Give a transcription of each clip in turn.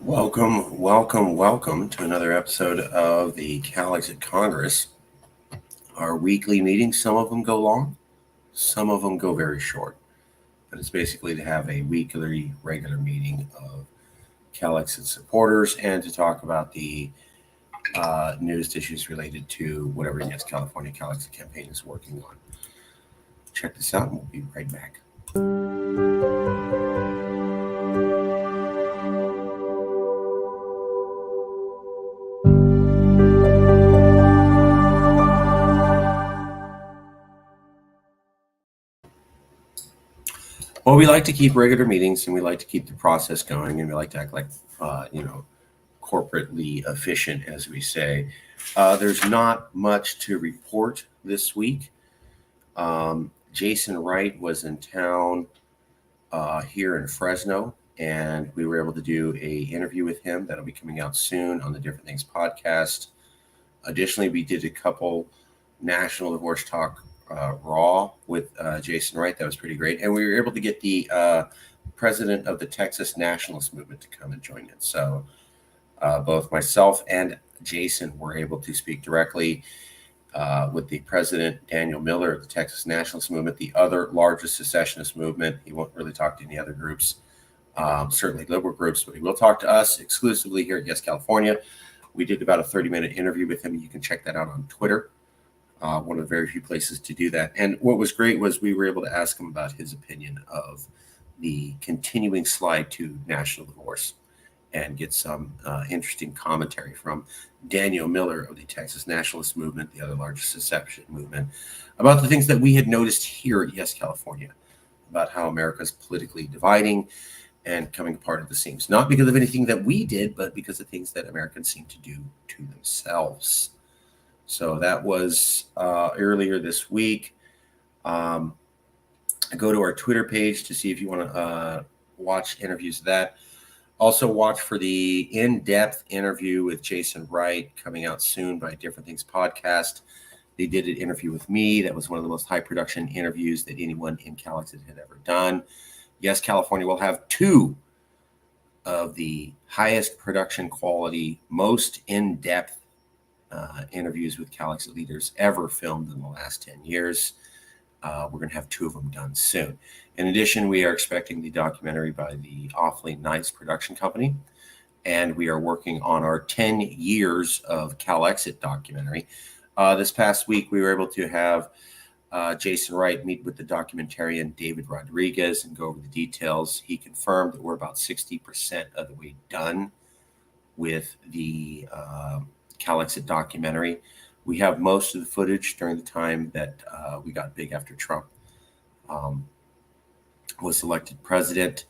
Welcome to another episode of the Calexit Congress. Our weekly meetings, some of them go long, some of them go very short. But it's basically to have a weekly, regular meeting of Calexit supporters and to talk about the newest issues related to whatever Yes California Calexit campaign is working on. Check this out and we'll be right back. Well, we like to keep regular meetings and we like to keep the process going and we like to act like, corporately efficient, as we say. There's not much to report this week. Jason Wright was in town here in Fresno, and we were able to do a interview with him that'll be coming out soon on the Different Things podcast. Additionally, we did a couple National Divorce Talk Raw with Jason Wright. That was pretty great. And we were able to get the president of the Texas Nationalist Movement to come and join it. So both myself and Jason were able to speak directly with the president, Daniel Miller of the Texas Nationalist Movement, the other largest secessionist movement. He won't really talk to any other groups, certainly liberal groups, but he will talk to us exclusively here at Yes California. We did about a 30-minute interview with him. You can check that out on Twitter, one of the very few places to do that. And what was great was we were able to ask him about his opinion of the continuing slide to national divorce and get some interesting commentary from Daniel Miller of the Texas Nationalist Movement, the other largest secession movement, about the things that we had noticed here at Yes California, about how America's politically dividing and coming apart at the seams, not because of anything that we did, but because of things that Americans seem to do to themselves. So that was earlier this week. Go to our Twitter page to see if you want to watch interviews of that. Also watch for the in-depth interview with Jason Wright coming out soon by Different Things podcast. They did an interview with me. That was one of the most high production interviews that anyone in Calexit had ever done. Yes, California will have two of the highest production quality, most in-depth interviews with Calexit leaders ever filmed in the last 10 years. We're going to have two of them done soon. In addition, we are expecting the documentary by the Awfully Nice production company, and we are working on our 10 years of Calexit documentary. This past week, we were able to have Jason Wright meet with the documentarian David Rodriguez and go over the details. He confirmed that we're about 60% of the way done with the Calexit documentary. We have most of the footage during the time that we got big after Trump was elected president,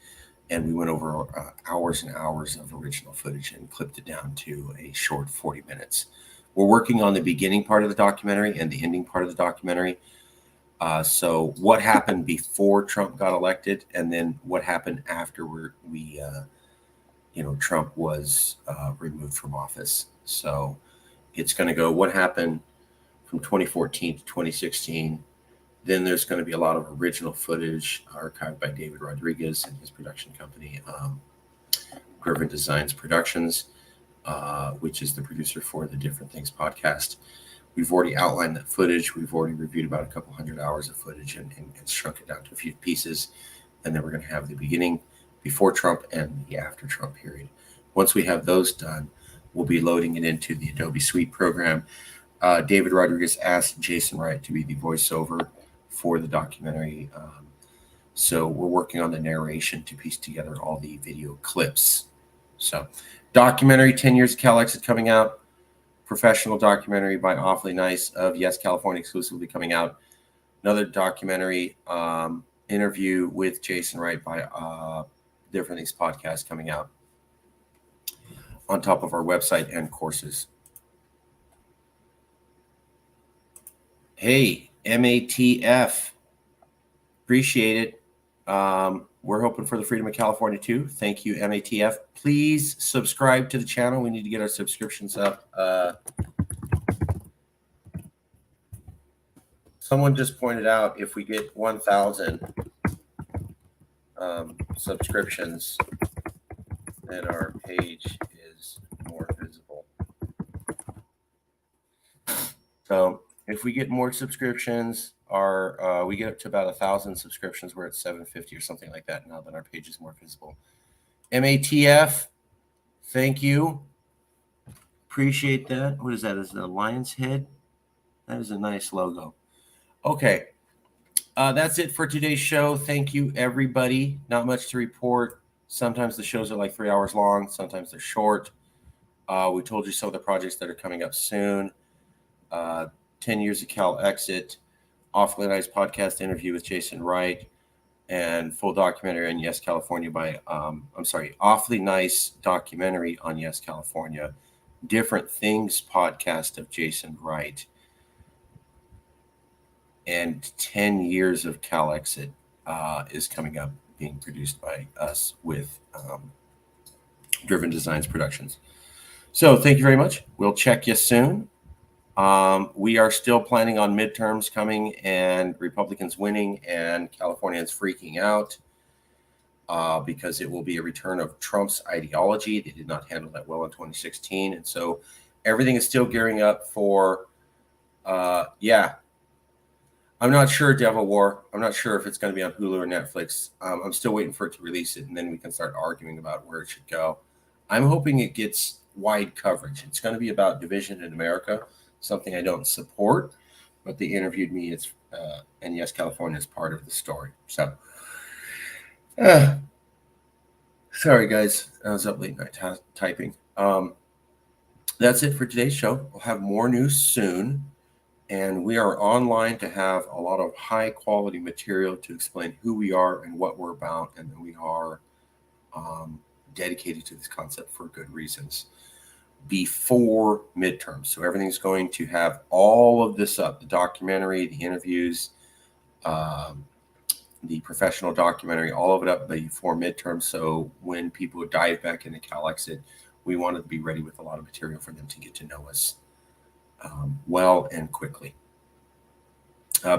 and we went over hours and hours of original footage and clipped it down to a short 40 minutes. We're working on the beginning part of the documentary and the ending part of the documentary. So what happened before Trump got elected, and then what happened after Trump was removed from office. So it's going to go what happened from 2014 to 2016. Then there's going to be a lot of original footage archived by David Rodriguez and his production company, Griffin Designs Productions, which is the producer for the Different Things podcast. We've already outlined that footage. We've already reviewed about a couple hundred hours of footage and shrunk it down to a few pieces. And then we're going to have the beginning, before Trump, and the after Trump period. Once we have those done, we'll be loading it into the Adobe Suite program. David Rodriguez asked Jason Wright to be the voiceover for the documentary. So we're working on the narration to piece together all the video clips. So documentary, 10 years of Calexit coming out. Professional documentary by Awfully Nice of Yes California exclusively coming out. Another documentary interview with Jason Wright by Different Things podcast coming out on top of our website and courses. Hey, MATF, appreciate it. We're hoping for the freedom of California too. Thank you, MATF. Please subscribe to the channel. We need to get our subscriptions up. Someone just pointed out if we get 1,000 subscriptions, then our page is more visible. So if we get more subscriptions, we get up to about 1,000 subscriptions. We're at 750 or something like that now. Then our page is more visible. MATF, thank you. Appreciate that. What is that? Is it a lion's head? That is a nice logo. Okay. That's it for today's show. Thank you, everybody. Not much to report. Sometimes the shows are like 3 hours long. Sometimes they're short. We told you some of the projects that are coming up soon. 10 years of Calexit, Awfully Nice podcast interview with Jason Wright, and full documentary on Yes California Awfully Nice documentary on Yes California, Different Things podcast of Jason Wright, and 10 years of Calexit is coming up, being produced by us with Driven Designs Productions. So thank you very much. We'll check you soon. We are still planning on midterms coming and Republicans winning and Californians freaking out because it will be a return of Trump's ideology. They did not handle that well in 2016. And so everything is still gearing up for, I'm not sure, Devil War. I'm not sure if it's going to be on Hulu or Netflix. I'm still waiting for it to release it, and then we can start arguing about where it should go. I'm hoping it gets wide coverage. It's going to be about division in America, something I don't support, but they interviewed me. And Yes, California is part of the story. So, sorry, guys. I was up late night typing. That's it for today's show. We'll have more news soon. And we are online to have a lot of high quality material to explain who we are and what we're about. And that we are dedicated to this concept for good reasons before midterms. So everything's going to have all of this up, the documentary, the interviews, the professional documentary, all of it up before midterms. So when people dive back into Calexit, we wanted to be ready with a lot of material for them to get to know us well and quickly.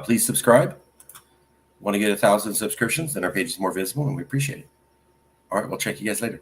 Please subscribe. Want to get 1,000 subscriptions, then our page is more visible, and we appreciate it. All right, we'll check you guys later.